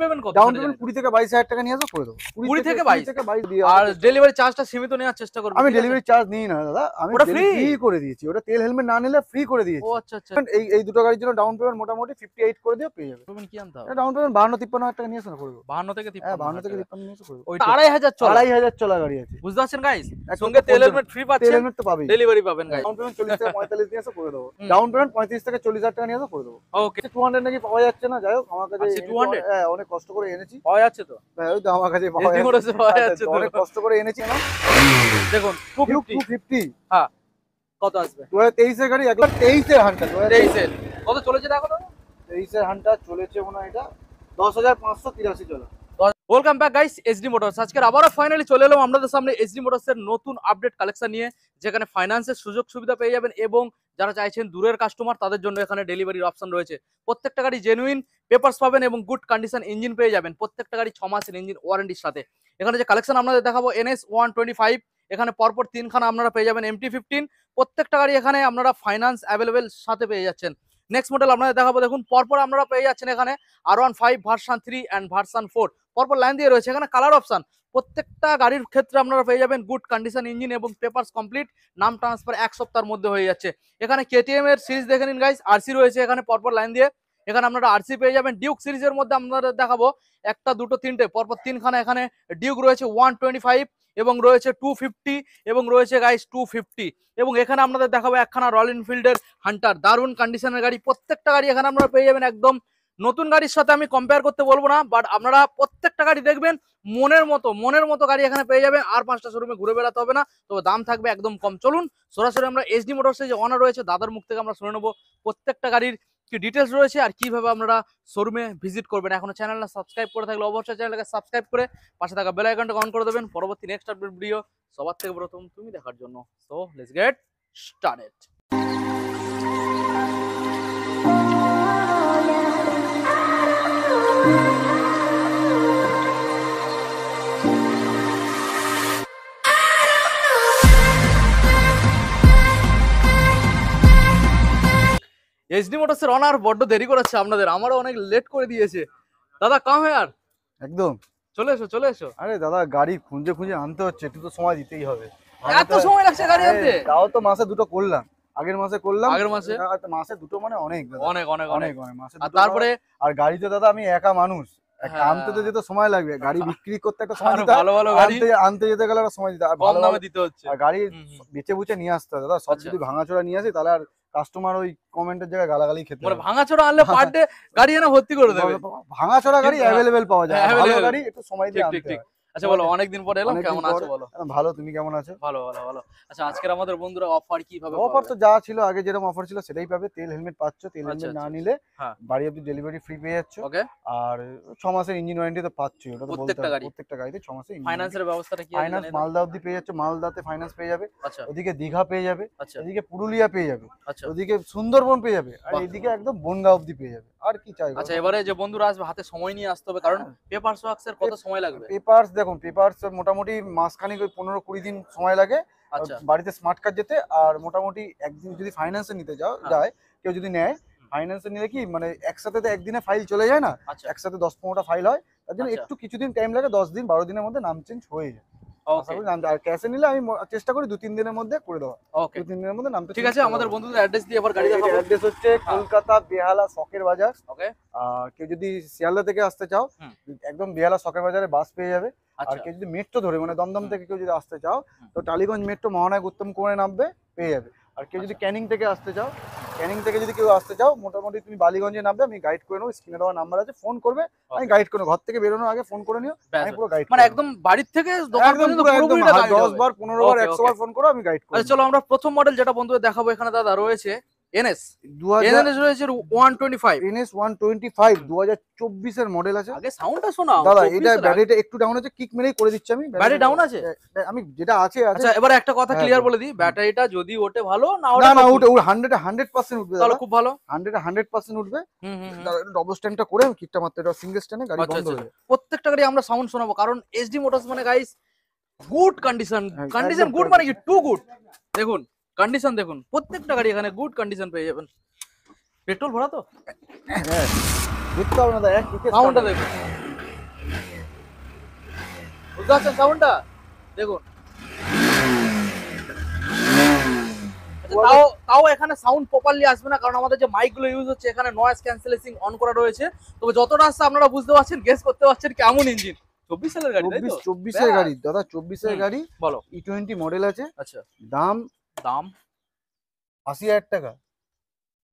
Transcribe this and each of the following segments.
Payment কত? Down payment 20 থেকে 22,000 টাকা নিয়ে আসো করে দেবো। 20 থেকে 22 দিয়ে আর ডেলিভারি চার্জটা সীমিত নেওয়ার চেষ্টা করব। আমি ডেলিভারি চার্জ নিই না দাদা, আমি ওটা ফ্রি করে দিয়েছি। ওটা তেল হেলমেট না নিলে ফ্রি করে দিয়েছি। ও আচ্ছা আচ্ছা। এই দুটো গাড়ির জন্য ডাউন পেমেন্ট মোটামুটি 58 করে দিও পেয়ে যাবে। পেমেন্ট কি আনতে হবে? ডাউন পেমেন্ট 52-53,000 টাকা নিয়ে আসো না করে দেবো। 52 থেকে 53। হ্যাঁ 52 থেকে 53 নিয়ে আসো করে দেবো। ওই 2500 চলা 2500 চলা গাড়ি আছে। বুঝতে পারছেন গাইস? সঙ্গে তেল হেলমেট ফ্রি তেল পাচ্ছেন, হেলমেট তো পাবেই। ডেলিভারি পাবেন গাইস। ডাউন পেমেন্ট 40 থেকে 45 নিয়ে আসো করে দেবো। ডাউন পেমেন্ট 35 থেকে 40,000 টাকা নিয়ে আসো করে দেবো। ওকে। 200 নাকি পাওয়া যাচ্ছে না, যাই হোক আমার কাছে 200? হ্যাঁ অনেক কষ্ট করে এনেছি। পাওয়া যাচ্ছে তো? হ্যাঁ ওই তো আমার কাছে পাওয়া যাচ্ছে তো। অনেক কষ্ট করে এনেছি না। দেখুন 250 হ্যাঁ কত আসবে? 2023 এর গাড়ি 1,23 এর হান্টার। 23 এর কত চলেছে দেখো তো? 23 এর হান্টার চলেছে মনে হয় এটা 10,583 চলে। Welcome back guys SD motors. আজকের আবারও ফাইনালি চলে এলাম আপনাদের সামনে এসডি মোটরস এর নতুন আপডেট কালেকশন নিয়ে, যেখানে ফাইন্যান্সের সুযোগ সুবিধা পেয়ে যাবেন এবং যারা চাইছেন দূরের কাস্টমার তাদের জন্য এখানে ডেলিভারির অপশন রয়েছে। প্রত্যেকটা গাড়ি জেনুইন পেপারস পাবেন এবং গুড কন্ডিশন ইঞ্জিন পেয়ে যাবেন। প্রত্যেকটা গাড়ি 6 মাসের ইঞ্জিন ওয়ারেন্টির সাথে। এখানে যে কালেকশন আপনাদের দেখাবো NS 125, এখানে পরপর 3খানা আপনারা পেয়ে যাবেন MT-15। প্রত্যেকটা গাড়ি এখানে আপনারা ফাইন্যান্স অ্যাভেলেবেল সাথে পেয়ে যাচ্ছেন। নেক্সট মডেল আপনাদের দেখাবো, দেখুন পরপর আপনারা পেয়ে যাচ্ছেন এখানে R15 ভার্সন 3 অ্যান্ড ভার্সন 4 পরপর লাইন দিয়ে রয়েছে। এখানে কালার অপশন প্রত্যেকটা গাড়ির ক্ষেত্রে আপনারা পেয়ে যাবেন গুড কন্ডিশন ইঞ্জিন এবং পেপারস কমপ্লিট, নাম ট্রান্সফার 1 সপ্তাহের মধ্যে হয়ে যাচ্ছে। এখানে KTM এর সিরিজ দেখে নিন গাইস, আরসি রয়েছে এখানে পরপর লাইন দিয়ে। এখানে আপনারা আরসি পেয়ে যাবেন। ডিউক সিরিজের মধ্যে আপনাদের দেখাবো একটা দুটো তিনটে পরপর 3খানা এখানে ডিউক রয়েছে 125 এবং রয়েছে 250 এবং রয়েছে গাইস 250 এবং এখানে আপনাদের দেখাবো একখানা রয়্যাল এনফিল্ডের হান্টার, দারুণ কন্ডিশনের গাড়ি। প্রত্যেকটা গাড়ি এখানে আপনারা পেয়ে যাবেন একদম নতুন গাড়ির সাথে আমি কম্পেয়ার করতে বলবো না, বাট আপনারা প্রত্যেকটা গাড়ি দেখবেন মনের মতো গাড়ি এখানে পেয়ে যাবেন। আর 5টা শোরুমে ঘুরে বেড়াতে হবে না, তবে দাম থাকবে একদম কম। চলুন সরাসরি আমরা এসডি মোটরসে যে অনার রয়েছে দাদার মুখ থেকে আমরা শুনে নেবো প্রত্যেকটা গাড়ির কি ডিটেলস রয়েছে আর কিভাবে আপনারা শোরুমে ভিজিট করবেন। এখনো চ্যানেলটা সাবস্ক্রাইব করে থাকলে অবশ্যই চ্যানেলটাকে সাবস্ক্রাইব করে পাশে থাকা বেল আইকনটা অন করে দেবেন পরবর্তী নেক্সট আপডেট ভিডিও সবার থেকে প্রথম তুমি দেখার জন্য। So let's get started. SD মোটরসের অনার বড্ড দেরি করেছে আপনাদের, আমারও অনেক লেট করে দিয়েছে। দাদা কাম হ্যাঁ একদম চলে এসো। আরে দাদা গাড়ি খুঁজে খুঁজে আনতে হচ্ছে, একটু তো সময় দিতেই হবে। এত সময় লাগছে গাড়ি আনতে? তাও তো মাসে দুটো করলাম, আগের মাসে করলাম। আগের মাসে মাসে দুটো মানে অনেক অনেক মাসে আর দুটো। তারপরে আর গাড়িতে দাদা আমি একা মানুষ, আনতে তো যেতে সময় লাগবে, গাড়ি বিক্রি করতে একটা সময় দিতে ভালো গাড়ি আনতে যেতে গেলে একটা সময় দিতে হয়, কম দামে দিতে হচ্ছে। আর গাড়ি বেচে বুচে নিয়ে আসতে হয় দাদা। সব যদি ভাঙাচোরা নিয়ে আসি তাহলে আর কাস্টমার ওই কমেন্টের জায়গায় গালাগালি খেতে মানে ভাঙাচোরা আনলে পার ডে গাড়ি এনে ভর্তি করে দেবে। ভাঙাচোরা গাড়ি অ্যাভেলেবেল পাওয়া যায়, ভালো গাড়ি একটু সময় দিয়ে আনতে হয়। আচ্ছা বলো, অনেকদিন পরে এলাম, কেমন আছো বলো? ভালো, তুমি কেমন আছো? ভালো। আচ্ছা আজকের আমাদের বন্ধুরা অফার কিভাবে পাবে? অফার তো যা ছিল আগে যেরকম অফার ছিল সেটাই পাবে। তেল হেলমেট পাচ্ছ, তেল হেলমেট না নিলে বাড়ি অবধি ডেলিভারি ফ্রি পেয়ে যাচ্ছ। ওকে। আর 6 মাসের ইঞ্জিন ওয়ারেন্টি তো পাচ্ছ, ওটা তো বলতে হবে প্রত্যেকটা গাড়িতে 6 মাসের ইঞ্জিন। ফাইন্যান্সের ব্যবস্থাটা কি আছে? ফাইন্যান্স মালদা অবধি পেয়ে যাচ্ছ, মালদাতে ফাইন্যান্স পেয়ে যাবে। আচ্ছা। ওদিকে দীঘা পেয়ে যাবে, আচ্ছা। এদিকে পুরুলিয়া পেয়ে যাবে, আচ্ছা। ওদিকে সুন্দরবন পেয়ে যাবে, আর এদিকে একদম বনগাঁ অবধি পেয়ে যাবে। আর কি চাই? আচ্ছা এবারে যে বন্ধুরা আসবে হাতে সময় নিয়ে আসতে হবে, কারণ পেপারস ওয়ার্কসের কত সময় লাগবে? পেপারস দেখুন, পেপারস মোটামুটি মাসখানেক, ওই 15-20 দিন সময় লাগে বাড়িতে স্মার্ট কার্ড যেতে। আর মোটামুটি একদিন যদি ফাইন্যান্সে নিতে যায়, কেউ যদি নেয় ফাইন্যান্সে নিলে কি মানে একসাথে তো একদিনে ফাইল চলে যায় না, একসাথে 10-15টা ফাইল হয়, তার জন্য একটু কিছুদিন টাইম লাগে, 10-12 দিনের মধ্যে নাম চেঞ্জ হয়ে যায়। আর ক্যাশে নিলে আমি চেষ্টা করি 2-3 দিনের মধ্যে করে দেওয়া। 2-3 দিনের মধ্যে নামটা ঠিক আছে। আমাদের বন্ধুদের অ্যাড্রেস দিয়ে এবার গাড়ি দেখাবো। অ্যাড্রেস হচ্ছে কলকাতা বেহালা শখের বাজার। ওকে। কেউ যদি শিয়ালদা থেকে আসতে চাও একদম বেহালা শখের বাজারে বাস পেয়ে যাবে। আর কেউ যদি মেট্রো ধরে মানে দমদম থেকে কেউ যদি আসতে চাও তো টালিগঞ্জ মেট্রো মহানায়ক উত্তম কুমারে নামবে, পেয়ে যাবে। আর কেউ যদি ক্যানিং থেকে আসতে চাও, ক্যানিং থেকে যদি কেউ আসতে চাও মোটামুটি তুমি বালিগঞ্জে নামবে, আমি গাইড করে নেবো। স্ক্রিনে দেওয়া নাম্বার আছে, ফোন করবে, আমি গাইড করে নেবো। ঘর থেকে বেরোনোর আগে ফোন করে নিও, আমি পুরো গাইড মানে একদম বাড়ির থেকে দোকান পর্যন্ত পুরোপুরিটা গাইড হবে। 10 বার 15 বার 100 বার ফোন করো, আমি গাইড করব। আচ্ছা চলো আমরা প্রথম মডেল যেটা বন্ধুদের দেখাবো, এখানে দাদা রয়েছে NS 125। NS 125 2024 এর মডেল আছে। আগে সাউন্ডটা শোনাও দাদা, এটা ব্যাটারিটা একটু ডাউন আছে, কিক মেরেই করে দিচ্ছি আমি। ব্যাটারি ডাউন আছে? আমি যেটা আছে। আচ্ছা এবারে একটা কথা ক্লিয়ার বলে দিই, ব্যাটারিটা যদি ওঠে ভালো, না ওঠে 100% উঠবে। তাহলে খুব ভালো, 100% উঠবে। ডবল স্ট্যান্ডটা করে আমি কিকটা মারতে, এটা সিঙ্গেল স্ট্যান্ডে গাড়ি বন্ধ হয়ে যাবে। প্রত্যেকটা গাড়ি আমরা সাউন্ড শোনাবো, কারণ এসডি মোটরস মানে গাইস গুড কন্ডিশন গুড মানে কি টু গুড। দেখুন কন্ডিশন দেখুন, প্রত্যেকটা গাড়ি এখানে গুড কন্ডিশন পেয়ে যাবেন। পেট্রোল ভরা তো? হ্যাঁ দেখতে হবে না দাদা, সাউন্ডটা দেখুন, বুঝতে পারছেন সাউন্ডটা? দেখুন। আচ্ছা, তাও এখানে সাউন্ড প্রপারলি আসবে না, কারণ আমাদের যে মাইক গুলো ইউজ হচ্ছে এখানে নয়েজ ক্যান্সেলেশন অন করা রয়েছে। তবে যতটা আসছে আপনারা বুঝতে পারছেন, গেস করতে পারছেন কেমন ইঞ্জিন। 24 সালের গাড়ি, তাই তো? 24 এর গাড়ি দাদা, 24 এর গাড়ি, বলো। E20 মডেল আছে। আচ্ছা, দাম দাম 80,000 টাকা।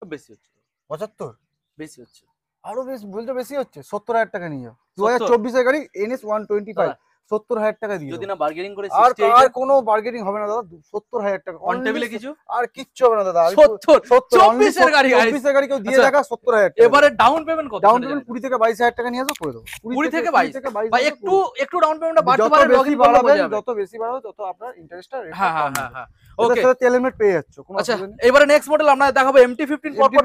বেশি হচ্ছে, 75? বেশি হচ্ছে। আরো বেশি বলতে, বেশি হচ্ছে। 70,000 টাকা নিয়ে যাও। 2024 এর গাড়ি NS 125, 70,000 টাকা দিয়ে যদি দাও। না বার্গেনিং করে আর 68 আর কোনো বার্গেনিং হবে না দাদা, 70,000 টাকা অন টেবিলে কিছু আর কিচ্ছু হবে না দাদা। 70 24 এর গাড়ি, 24 এর গাড়ি কেউ দিয়ে আচ্ছা, দেখা 70,000 টাকা। এবারে ডাউন পেমেন্ট কত? ডাউন পেমেন্ট 20 থেকে 22,000 টাকা নিয়ে আসো, করে দেবো। 20 থেকে 22 22 ভাই, একটু ডাউন পেমেন্টটা বাড়তে যত পারে, বেশি লগইন করলে বাড়াবেন, বোঝা যাবে। যত বেশি বাড়াবে তত আপনার ইন্টারেস্টটা রেট হ্যাঁ কম হ্যাঁ হবে। হ্যাঁ হ্যাঁ, ওকে, ওকে। সাথে তেল হেলমেট পেয়ে যাচ্ছ, কোনো আচ্ছা, অসুবিধা নেই। এবারে নেক্সট মডেল আমরা দেখাবো MT-15 পরপর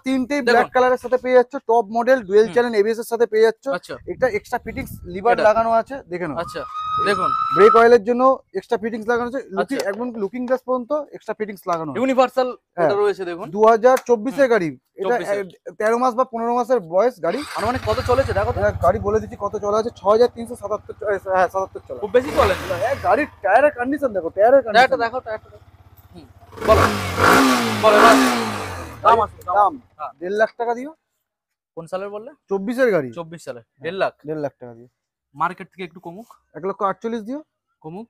তিনটেই দেখুন। ব্ল্যাক কালারের সাথে পেয়ে যাচ্ছ, top model, dual channel ABS এর সাথে পেয়ে যাচ্ছ। আচ্ছা এটা এক্সট্রা ফিটিংস লিভার এটা। লাগানো আছে, দেখে নাও। আচ্ছা, দেখুন ব্রেক অয়েলের জন্য এক্সট্রা ফিটিংস লাগানো আছে, আচ্ছা। একদম লুকিং গ্লাস পর্যন্ত এক্সট্রা ফিটিংস লাগানো আছে। ইউনিভার্সাল হ্যাঁ। এটা রয়েছে, দেখুন 2024 এর গাড়ি, এটা 24 13 মাস বা 15 মাসের বয়স গাড়ি। আনুমানিক কত চলেছে দেখো তো? এটা গাড়ি বলে দিচ্ছি কত চলা আছে, 6377, হ্যাঁ 77 চলা। খুব বেশি চলে না। গাড়ির টায়ারের কন্ডিশন দেখো, টায়ারের টায়ারটা কন্ডিশন দেখো, টায়ারটা দেখো। বলো বলো এবার দাম আসুন, দাম হ্যাঁ। 1.5 লাখ টাকা দিও। কোন সালের বললে? 24 এর গাড়ি, 24 সালে 1.5 লাখ। 1.5 লাখ টাকা দিও। মার্কেট থেকে একটু কমুক, 1,48,000 দিও, কমুক,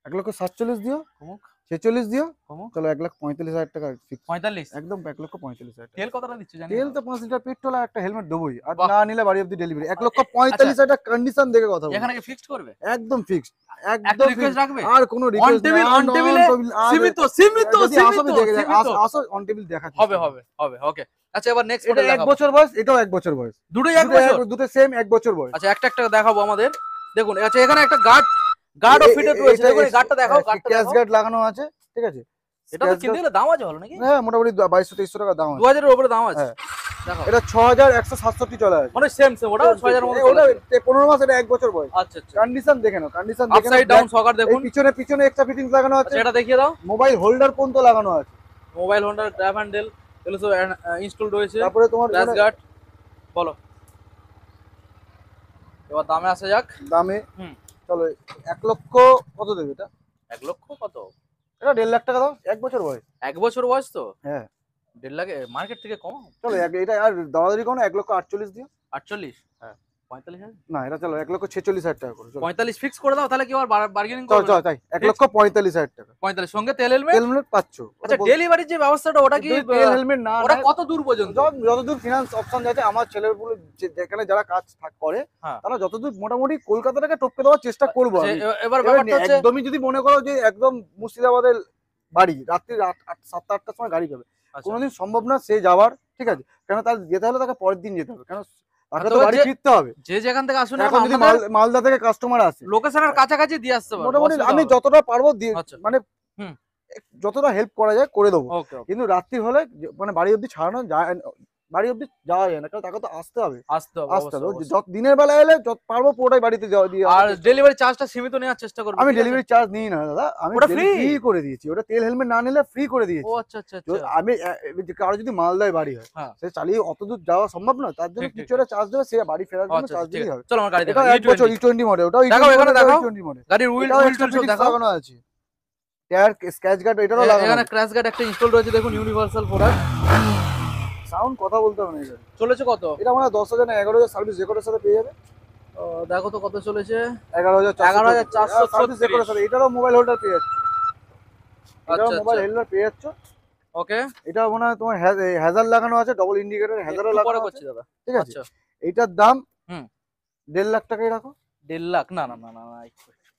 1,47,000 দিও, কমুক, 46 দিও। কমুক। চলো 1,45,000 টাকা ফিক্স, 45। একদম 1,45,000 টাকা। তেল কতটা দিচ্ছ জানি তেল না। তো 5 লিটার পেট্রোল আর একটা হেলমেট দেবোই, আর বাহ। না নিলে বাড়ি অবধি ডেলিভারি। আচ্ছা। 1,45,000 টাকা কন্ডিশন দেখে কথা বলো, এখানে কি ফিক্সড করবে? একদম ফিক্সড, একটা একদম রিকোয়েস্ট রাখবে? আর কোনো অন রিকোয়েস্ট টেবিল, অন টেবিলে সীমিত, সীমিত, যদি আসো সীমিত, দেখে যাক, সীমিত। আসো অন টেবিল দেখাচ্ছি। হবে হবে হবে, ওকে। আচ্ছা, এবার নেক্সট এটা মডেল 1 দেখাবো। বছর বয়স, এটাও 1 বছর বয়স, দুটোই 1 বছর। দুটো সেম 1 বছর বয়স। আচ্ছা, একটা একটা দেখাবো আমাদের। দেখুন, আচ্ছা এখানে একটা গার্ড অফ ফিটেড রয়েছে, দেখুন এই গার্ডটা দেখাও, গার্ডটা ক্যাশ দেখাও। গার্ড লাগানো আছে, ঠিক আছে। এটা তো কিনতে গেলে দাম আছে ভালো নাকি? হ্যাঁ, মোটামুটি 2200-2300 টাকা দাম আছে। 2000 এর উপরে দাম আছে। হ্যাঁ। দেখাও। এটা 6167 চলা আছে, মানে সেম ওটা 6000 এর মধ্যে ওটা চলে। 15 মাস, এটা 1 বছর বয়স। আচ্ছা আচ্ছা। কন্ডিশন দেখে নাও, কন্ডিশন দেখে নাও। আপসাইড ডাউন সকার দেখুন। পিছনে এক্সট্রা ফিটিংস লাগানো আছে। আচ্ছা, এটা দেখিয়ে দাও। মোবাইল হোল্ডার পর্যন্ত লাগানো আছে। মোবাইল হোল্ডার, গ্র্যাব হ্যান্ডেল এগুলো সব ইনস্টল রয়েছে। তারপরে তোমার ক্র্যাশ গার্ড। বলো এবার দামে আসা যাক। দামে হুম। চলো 1 লক্ষ কত দেবে এটা? 1 লক্ষ কত? এটা 1.5 লাখ টাকা দাও, 1 বছর বয়স। 1 বছর বয়স তো? হ্যাঁ। 1.5 লাখে মার্কেট থেকে কম। চলো এটা আর দাঁড়াদাঁড়ি করো না, 1,48,000 দিও। 48? হ্যাঁ। 45,000? না, এটা চলো 1,46,000 টাকা করো। চলো 45 ফিক্স করে দাও, তাহলে কি আর বার্গেনিং চলো করবে? চলো তাই 1,45,000 টাকা। 45 সঙ্গে তেল হেলমেট। হেলমেট পাচ্ছ। আচ্ছা, ডেলিভারির যে ব্যবস্থাটা ওটা কি তেল হেলমেট না, ওটা কত দূর পর্যন্ত? যতদূর ফিনান্স অপশন যাচ্ছে, আমার ছেলেগুলো যেখানে যারা কাজ করে, হ্যাঁ। তারা যতদূর মোটামুটি কলকাতাটাকে টপকে দেওয়ার চেষ্টা করবো আমি। এবার ব্যাপারটা হচ্ছে একদমই যদি মনে করো যে একদম মুর্শিদাবাদের বাড়ি, রাত্রি 7-8টার সময় গাড়ি পাবে, আচ্ছা, কোনোদিন সম্ভব না সে যাওয়ার, ঠিক আছে। কেন তার যেতে হলে তাকে পরের দিন যেতে হবে, কেন তাকে তো তবে বাড়ি ফিরতে হবে। যে যেখান থেকে আসুন এখন যদি মালদা থেকে কাস্টমার আসে, লোকেশনের কাছাকাছি দিয়ে আসতে পারবে, মোটামুটি অসুবিধা আমি হবে না। যতটা পারবো আচ্ছা। মানে হুম। যতটা হেল্প করা যায় করে দেবো, ওকে ওকে, কিন্তু রাত্রি হলে মানে বাড়ি অব্দি ছাড়ানো যায়, বাড়ি অব্দি যাওয়া যায় না, কারণ তাকে তো আসতে হবে। আসতে হবে আসতে হবে অবশ্যই। যত দিনের বেলা এলে যত পারবো পুরোটাই বাড়িতে যাওয়া দিয়ে আর ডেলিভারি চার্জটা সীমিত নেওয়ার চেষ্টা করব। আমি ডেলিভারি চার্জ নিই না দাদা, আমি ওটা ফ্রি free? করে দিয়েছি। ওটা তেল হেলমেট না নিলে ফ্রি করে দিয়েছি। ও আচ্ছা আচ্ছা আচ্ছা। আমি কারো যদি মালদায় বাড়ি হয়, হ্যাঁ। সে চালিয়ে অত দূর যাওয়া সম্ভব না, তার জন্য ঠিক, ঠিক, কিছু একটা চার্জ দেবে, সে বাড়ি ফেরার জন্য আচ্ছা চার্জ ঠিক দিলেই আছে। হবে। চলো আমার গাড়ি এটা দেখাও। 1 বছর E20 মডেল, ওটাও দেখাও, এখানে দেখাও। E20 model. গাড়ির হুইল এটাও হুইল extra টুইল fittings দেখাও। লাগানো আছে, টায়ার স্ক্র্যাচ গার্ড এটাও লাগানো এখানে আছে। ক্র্যাশ গার্ড একটা ইনস্টল রয়েছে, দেখুন ইউনিভার্সাল প্রোডাক্ট। সাউন্ড কথা বলতে হবে না এটা। চলেছে কত? এটা মানে 10,000 না 11,000 সার্ভিস রেকর্ডের সাথে পেয়ে যাবে। দেখো তো কত চলেছে। 11,400 সার্ভিস 11,436 রেকর্ডের সাথে। এটারও মোবাইল হোল্ডার পেয়ে যাচ্ছে, এটারও আচ্ছা মোবাইল আচ্ছা, হোল্ডার পেয়ে যাচ্ছ। ওকে। এটা মনে হয় তোমার হ্যাজার লাগানো আছে, ডবল ইন্ডিকেটর হ্যাজারও একটু পরে লাগানো আছে, করছি দাদা। ঠিক আছে। আচ্ছা, এইটার দাম হুম। 1.5 লাখ টাকাই রাখো, 1.5 লাখ? না না না না না,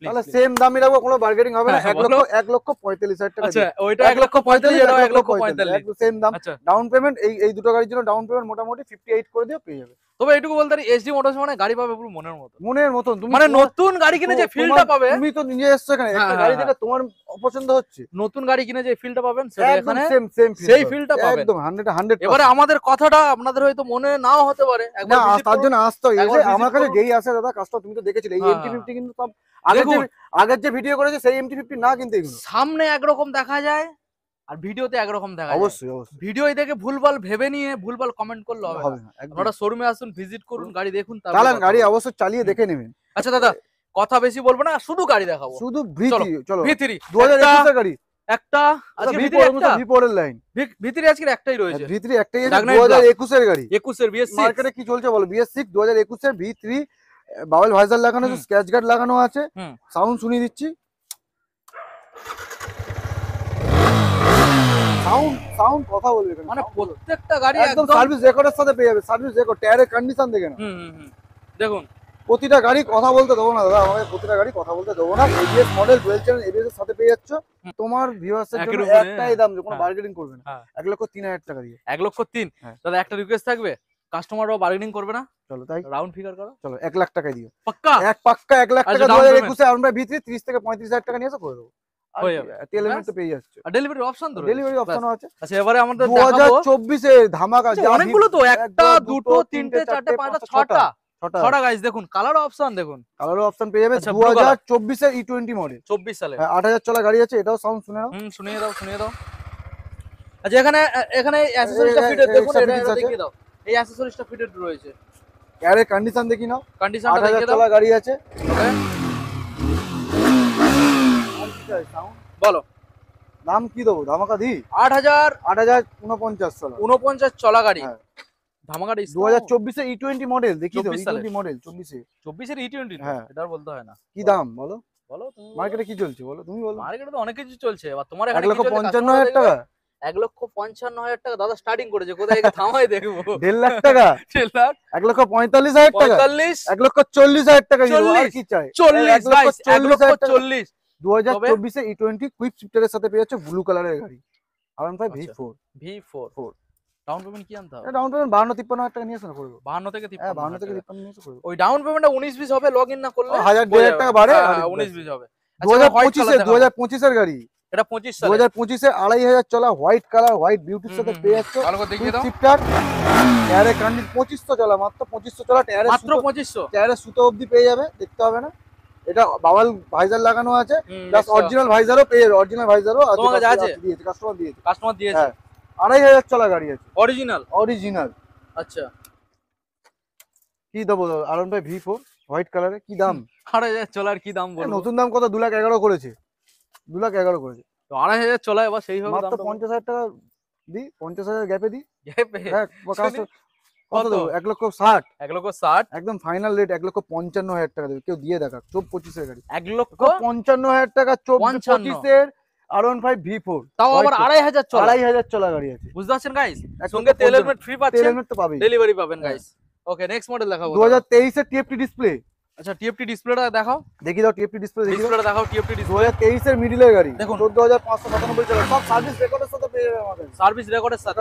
please, তাহলে please। সেম দামই রাখবো, কোনো বার্গেনিং হবে না। হ্যাঁ, 1,45,000 টাকা আচ্ছা, দিও। ওইটা 1,45,000, এটাও 1,45,000। একদম সেম দাম। আচ্ছা, ডাউন পেমেন্ট এই দুটো গাড়ির জন্য ডাউন পেমেন্ট মোটামুটি 58 করে দিও, পেয়ে যাবে। তবে এটুকু বলতে পারি এসডি মোটরস মানে গাড়ি পাবে পুরো মনের মতো। মনের মতন তুমি মানে তোমার- নতুন গাড়ি কিনে যে ফিলটা পাবে, তুমি তো নিজে এসছো এখানে, হ্যাঁ, একটা হ্যাঁ, গাড়ি হ্যাঁ। দেখে তোমার অপছন্দ হচ্ছে, নতুন গাড়ি কিনে যে ফিলটা পাবেন সেটা একদম এখানে সেম সেই ফিলটা পাবেন। একদম 100 এবারে আমাদের কথাটা আপনাদের হয়তো মনে নাও হতে পারে, না, একবার visit তার করুন। জন্য আসতে হবে। একবার visit আমার কাছে করুন। যেই আসে দাদা কাস্টমার, তুমি তো দেখেছিলে এই হ্যাঁ, MT-50 কিন্তু সব আগের যে ভিডিও করেছে সেই MT-50 না, কিন্তু এগুলো সামনে একরকম দেখা যায় আর ভিডিওতে একরকম দেখা যায়। অবশ্যই অবশ্যই ভিডিও দেখে ভুলভাল ভেবে নিয়ে ভুলভাল কমেন্ট করলে হবে হবে না। না, একদম। আপনারা শোরুমে আসুন, ভিজিট করুন, গাড়ি দেখুন, তারপর চালান কথা গাড়ি বলুন। অবশ্যই চালিয়ে দেখে নেবেন। আচ্ছা দাদা, কথা বেশি বলবো না, শুধু গাড়ি দেখাবো। শুধু V3 চলো V3 2021 এর গাড়ি একটা, আজকে V3 একটা, V4 এর লাইন, V3 আজকে একটাই রয়েছে, V3 একটাই আছে, Dark Knight 2021 এর গাড়ি। 21 এর BS6 মার্কেটে কি চলছে বলো? BS6 2021 এর V3, বাবেল ভাইজার লাগানো আছে, স্ক্র্যাচ গার্ড লাগানো আছে। সাউন্ড শুনিয়ে দিচ্ছি, সাউন্ড কথা বলবে এখানে, মানে প্রত্যেকটা গাড়ি একদম সার্ভিস রেকর্ডের সাথে পেয়ে যাবে। সার্ভিস রেকর্ড, টায়ারের কন্ডিশন দেখে না। দেখুন প্রতিটা গাড়ি কথা বলতে দেবো না দাদা, আমাকে প্রতিটা গাড়ি কথা বলতে দেবো না। ABS model, dual channel ABS এর সাথে পেয়ে যাচ্ছ। তোমার ভিউয়ার্সের জন্য একটাই দাম, কোনো বার্গেনিং করবে না, 1,03,000 টাকা দিয়ে। 1,03,000 দাদা, একটা রিকোয়েস্ট থাকবে, কাস্টমারও বার্গেনিং করবে না, চলো তাই রাউন্ড ফিগার করো, চলো 1,00,000 টাকায় দিও, পাক্কা পাক্কা 1,00,000 টাকা। আচ্ছা, 2021 এ আমরা V3 30 থেকে 35,000 টাকা নিয়ে এসে করে দেবো। হয়ে যাবে, তেল এলিমেন্ট তো পেয়ে যাচ্ছে, আর ডেলিভারি অপশন তো, ডেলিভারি অপশনও আছে। আচ্ছা, এবারে আমাদের দেখাবো 2024 এর ধামাকা, অনেকগুলো তো, একটা দুটো তিনটে চারটে পাঁচটা ছটা গাইস, দেখুন কালার অপশন, দেখুন কালার অপশন পেয়ে যাবে। আচ্ছা, 2024 এর E20 মডেল, 24 সালে 8,000 চলা গাড়ি আছে। এটাও সাউন্ড শুনে নাও। শুনিয়ে দাও। আচ্ছা, এখানে অ্যাকসেসরিজটা ফিটেড, দেখুন এটা দেখিয়ে দাও, এই অ্যাকসেসরিজটা ফিটেড রয়েছে। টায়ারের কন্ডিশন দেখি নাও, কন্ডিশনটা 8,000 দেখিয়ে দাও। চলা গাড়ি আছে। বলো দাম কি দেবো? ধামাকা দি 8,49 চলা, 49 চলা গাড়ি, হ্যাঁ। ধামাকা 2024 এর E20 মডেল দেখি তো, 24 সালে। E20 মডেল 24 এর E20, হ্যাঁ। এটা আর বলতে হয় না। কি দাম বলো? বলো তুমি, মার্কেটে কি চলছে বলো, তুমি বলো। মার্কেটে তো অনেক কিছু চলছে, এবার তোমার এখানে কি চলছে? 1,55,000 টাকা, 1,55,000 টাকা দাদা স্টার্টিং করেছে, কোথায় একে থামাই দেখবো। 1.5 লাখ টাকা, 1.5 লাখ, 1,45,000 টাকা, 45, 1,40,000 টাকা দিবো। আর কি চাই? 40 গাইস, 1,40,000 1,40,000 2024 এ E20 কুইক শিফটারের সাথে পেয়ে যাচ্ছে ব্লু কালারের গাড়ি, R15 আচ্ছা। V4। V4 ডাউন পেমেন্ট কি আনতে হবে? ডাউন পেমেন্ট 52-53,000 টাকা নিয়ে আসো না, করে দেবো। 52 থেকে 53, 52 থেকে 53 নিয়ে এসে করে দেবো। ওই ডাউন পেমেন্টটা 19-20 হবে, লগইন না করলে 1,000-1,500 টাকা বাড়ে। 19-20 হবে। 2025 এর গাড়ি, এটা 25 সালে, 2025 এ 2,500 চলা হোয়াইট কালার, হোয়াইট বিউটির সাথে পেয়ে যাচ্ছে। ভালো করে দেখিয়ে দাও, শিফটার, টায়ারে কন্ডিশন 2500 চলা, মাত্র 2500 চলা, টায়ারে মাত্র 2500, টায়ারে সুতো অবধি পেয়ে যাবে, দেখতে হবে না। এটা বাবাল ভাইজার লাগানো আছে, প্লাস দেখতে অরিজিনাল ভাইজারও পেয়ে যাবে, অরিজিনাল ভাইজারও আছে। তোমার কাছে আছে? দিয়েছে, কাস্টমার দিয়েছে, কাস্টমার দিয়েছে। হ্যাঁ, 2,500 চলা গাড়ি আছে, অরিজিনাল। আচ্ছা, কি দেবো? R15 V4 হোয়াইট কালারে, কি দাম? 2,500 চলার কি দাম বলবো? নতুন দাম কত? 2,11,000 করেছে, 2,11,000 করেছে। তো 2,500 চলা, এবার সেই হবে মাত্র দাম। 50,000 টাকা দি, 50,000 গ্যাপে দি। গ্যাপে হ্যাঁ, কত দেবো? 1,60,000, 1,60,000, একদম ফাইনাল রেট 1,55,000 টাকা দেবে। কেউ দিয়ে দেখা, 24 এর গাড়ি, 1,55,000 টাকা। 24 এর R15 V4, তাও আবার 2,500 চলা, 2,500 চলা গাড়ি আছে। বুঝতে পারছেন গাইস? সঙ্গে তেল হেলমেট ফ্রি পাচ্ছেন, তেল হেলমেট তো পাবেই, ডেলিভারি পাবেন গাইস। ওকে, নেক্সট মডেল দেখাবো। 2023 এর TFT ডিসপ্লে। আচ্ছা, TFT ডিসপ্লেটা দেখাও, দেখি দাও TFT ডিসপ্লে, দেখি দাও। ডিসপ্লেটা দেখাও, TFT ডিসপ্লে 2023 এর মিডলের গাড়ি, দেখুন। 14,597 চলা, সব সার্ভিস রেকর্ডের সাথে পেয়ে যাবে আমাদের, সার্ভিস রেকর্ডের সাথে।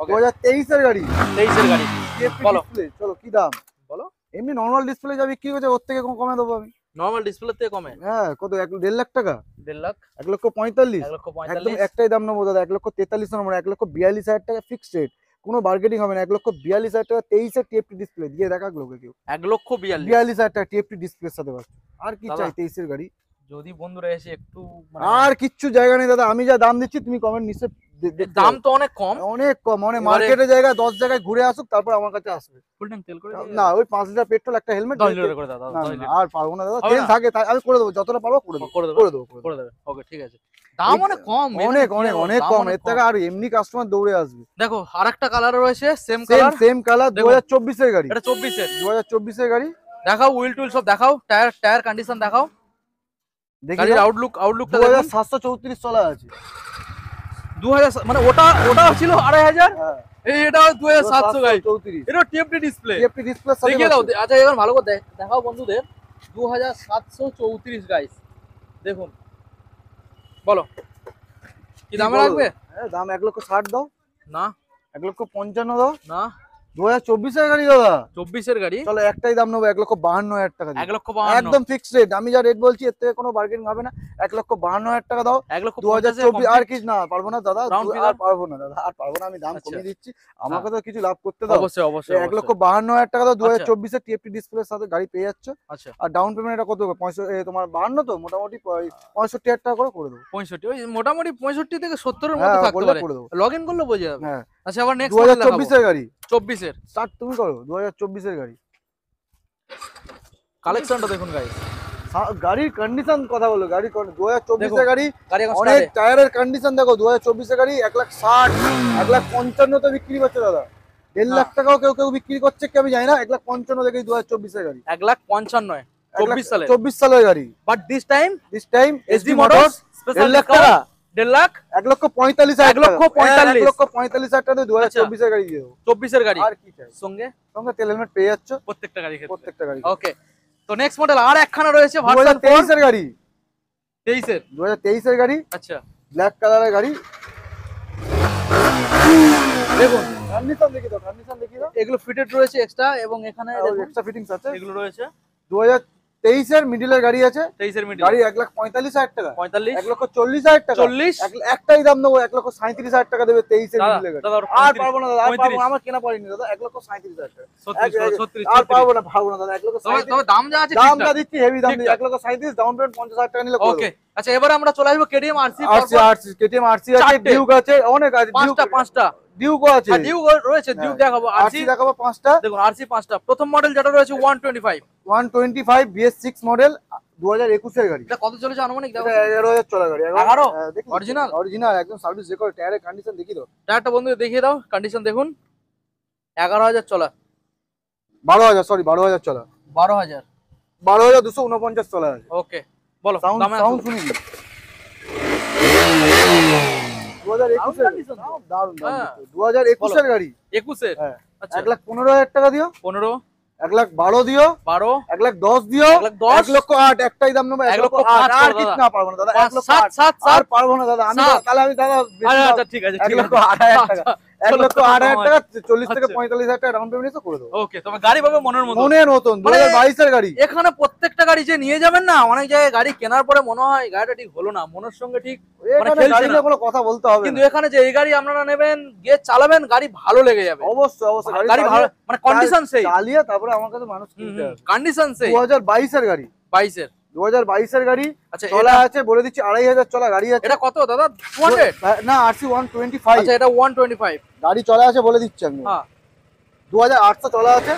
ওকে, 2023 এর গাড়ি, 23 এর গাড়ি, TFT বলো। ডিসপ্লে। চলো কি দাম বলো। এমনি নরমাল ডিসপ্লে যাবে, কি হচ্ছে ওর থেকে কমে দেবো আমি। নরমাল ডিসপ্লে থেকে কমে? হ্যাঁ, কত? 1.5 লাখ টাকা, 1.5 লাখ, 1,45,000, 1,45,000, একদম একটাই দাম নেবো দাদা, 1,43,000 নম্বর, 1,42,000 টাকা ফিক্সড রেট, কোনো বার্গেনিং হবে না। 1,42,000 টাকা 23 এর TFT ডিসপ্লে দিয়ে দেখা লোকে কেউ। 1,42,000, 42,000 টাকা TFT ডিসপ্লের সাথে পাচ্ছে। আর কি দাদা, চাই 23 এর গাড়ি? যদি বন্ধুরা এসে একটু আর কিচ্ছু জায়গা নেই দাদা, আমি যা দাম দিচ্ছি তুমি কমেন্ট নিচে দাম তো অনেক কম, অনেক কম, মানে এবারে- মার্কেটের জায়গায় 10 জায়গায় ঘুরে আসুক, তারপর আমার কাছে আসবে। ফুল ট্যাঙ্ক তেল করে না, ওই 5 লিটার পেট্রোল, একটা হেলমেট, 10 লিটার করে দাও, 10 লিটার আর পারবো না দাদা, হবে তেল না? থাকে তাই আমি করে দেবো, যতটা পারবো করে দেবো, করে দেবো, করে দেবো, করে দেবে। ওকে, ঠিক আছে, দাম অনেক কম, অনেক অনেক অনেক কম। এর থেকে আর এমনি কাস্টমার দৌড়ে আসবে। দেখো আরেকটা কালার রয়েছে, সেম কালার, সেম কালার, 2024 এর গাড়ি, এটা 24 এর, 2024 এর গাড়ি। দেখাও হুইল টুল সব দেখাও, টায়ার কন্ডিশন দেখাও, দেখি গাড়ির আউটলুকটা দেখুন। 2,734 চলা আছে, 2000, মানে ওটা ছিল 2,500, হ্যাঁ, এটা 2,700 গাইস, 734 এটা টিএফটি ডিসপ্লে। TFT ডিসপ্লে সাথে দেখিয়ে দাও, পাচ্ছে। আচ্ছা এবার ভালো করে দেখাও বন্ধুদের, 2,734 গাইস, দেখুন, বলো কি দামে বলো? রাখবে? হ্যাঁ, দাম 1,60,000 দাও, না 1,55,000 দাও। না, 2024 এর গাড়ি দাদা, 24 এর গাড়ি, চলো একটাই দাম নেবো, 1,52,000 টাকা দিয়ে। 1,52,000, একদম ফিক্সড রেট, আমি যা রেট বলছি এর থেকে কোনো বার্গেনিং হবে না। 1,52,000 টাকা দাও। 2024 আর কি না, পারবো না দাদা, Round figure? আর পারবো না দাদা, আর পারবো না, আমি দাম আচ্ছা। কমিয়ে দিচ্ছি, আমাকে তো কিছু লাভ করতে দাও। অবশ্যই অবশ্যই, 1,52,000 টাকা দাও, 2024 এর TFT ডিসপ্লের সাথে গাড়ি পেয়ে যাচ্ছ। আচ্ছা, আর ডাউন পেমেন্ট এটা কত? 65, তোমার 52 তো মোটামুটি 65,000 টাকা করে দেবো। 65, ওই মোটামুটি 65 থেকে 70 এর হ্যাঁ, মধ্যে থাকতে বললে পারে, করে দেবো। লগইন করলে বোঝা যাবে। হ্যাঁ, আচ্ছা, আবার নেক্সট মডেল 2024 এর গাড়ি, 24 এর স্টার্ট তুমি করো। 2024 এর গাড়ি, কালেকশনটা দেখুন গাইস, গাড়ির কন্ডিশন কথা বলো, গাড়ি 2024 এর গাড়ি, গাড়ি এখন অনেক start এ। টায়ারের কন্ডিশন দেখো। 2024 এর গাড়ি 1,60,000 1,55,000 তে বিক্রি করছে দাদা। 1.5 লাখ টাকাও কেউ কেউ বিক্রি করছে কি আমি জানি না। 1,55,000 দেখেই 2024 এর গাড়ি, 1,55,000 24 সালে। 24 সালের গাড়ি। But this time SD SD motors motors special 1.5 lakh টাকা, টাকা, 1.5 লাখ 1,45,000 1,45,000 টাকা 2024 এর গাড়ি দিয়ে দেবো। 24 এর গাড়ি আর কি চাই, সঙ্গে সঙ্গে তেল হেলমেট পেয়ে যাচ্ছ প্রত্যেকটা গাড়ি ক্ষেত্রে। প্রত্যেকটা গাড়ি। ওকে, তো নেক্সট মডেল আর একখানা রয়েছে ভার্সন 2023 এর গাড়ি, 23 এর। 2023 এর গাড়ি, আচ্ছা, ব্ল্যাক কালারের গাড়ি। দেখুন কন্ডিশন দেখি দাও, কন্ডিশন দেখি দাও। এগুলো ফিটেড রয়েছে এক্সট্রা এবং এখানে দেখুন এক্সট্রা ফিটিংস আছে। এগুলো রয়েছে। 2023 এর মিডলের গাড়ি আছে। 23 এর মিডল গাড়ি 1,45,000 টাকা, 45 1,40,000 টাকা, 40 একটাই দাম দেবো 1,37,000 টাকা দেবে 23 এর দাদা, মিডলের গাড়ি। দাদা, আর পারবো না দাদা, আর 35 পারবো না, আমার কেনা পড়েনি দাদা। 1,37,000 টাকা, 36 আর পারবো না দাদা। তবে দাম যা আছে দামটা ঠিকঠাক। দিচ্ছি হেভি দাম দিচ্ছি। ঠিকঠাক। 1,37,000 ডাউন পেমেন্ট 50,000 টাকা নিলে করে ওকে, আচ্ছা এবারে আমরা চলে আসবো কেটিএম আরসি। কেটিএম আরসি আছে, চারটে। ডিউক আছে, অনেক আছে। পাঁচটা ডিউকও আছে, ডিউক রয়েছে, ডিউক হ্যাঁ। দেখাবো। আরসি আরসি দেখাবো 5টা। দেখুন, আরসি 5টা। প্রথম মডেল যেটা রয়েছে 125, 125 BS6 মডেল 2021 এর গাড়ি। এটা কত চলেছে আনুমানিক দেখো? এটা 11,000 চলা গাড়ি। 11? দেখি Original? অরিজিনাল একদম সার্ভিস রেকর্ড, টায়ারের কন্ডিশন দেখি তো। টায়ারটা বন্ধু দেখিয়ে দাও, কন্ডিশন দেখুন। 11,000 চলা, 12,000 সরি 12,000 চলা, 12,000। 12,249 চলা আছে। ওকে, বলো সাউন্ড দামে সাউন্ড শুনি কি 2021 এর condition তো। দারুণ হ্যাঁ। 2021 এর গাড়ি। 21 এর। হ্যাঁ, আচ্ছা, 1,15,000 টাকা দিও, 15, 1,12,000 দিও, 12, 1,10,000 দিও, 1,10,000 1,08,000 একটাই দাম নেবো। 1,08,000 আর দাদা। কিছু না পারবো না দাদা। 7, 1,08,000 7, আর 7। পারবো না দাদা। আমি সাত। তাহলে আমি দাদা বেশি আচ্ছা, দাম- ঠিক আছে, 1,08,000 টাকা, 1,08,000 টাকা 40 থেকে আচ্ছা। 45,000 টাকা ডাউন পেমেন্ট করে দেবো। ওকে, তবে গাড়ি পাবে মনের মতো। মনের মতন 2022 এর গাড়ি। এখানে প্রত্যেকটা গাড়ি যে নিয়ে যাবেন না, অনেক জায়গায় গাড়ি কেনার পরে মনে হয় গাড়িটা ঠিক হলো না, মনের সঙ্গে ঠিক এখানে খেলছে গাড়ি না। নিয়ে কোনো কথা বলতে হবে কিন্তু না। এখানে যে এই গাড়ি আপনারা নেবেন, গিয়ে চালাবেন, গাড়ি ভালো লেগে যাবে। অবশ্যই অবশ্যই গাড়ি ভালো, মানে কন্ডিশন সেই, চালিয়ে তারপরে আমার কাছে মানুষ কিনতে হবে। কন্ডিশন সেই। 2022 এর গাড়ি, 22 এর। 2022 এর গাড়ি আচ্ছা, চলা আছে বলে দিচ্ছি 2,500 চলা গাড়ি আছে। এটা কত দাদা? 200? না আরসি 125 আচ্ছা, এটা 125। গাড়ি চলা আছে বলে দিচ্ছি আমি। হ্যাঁ, 2,800 চলা আছে।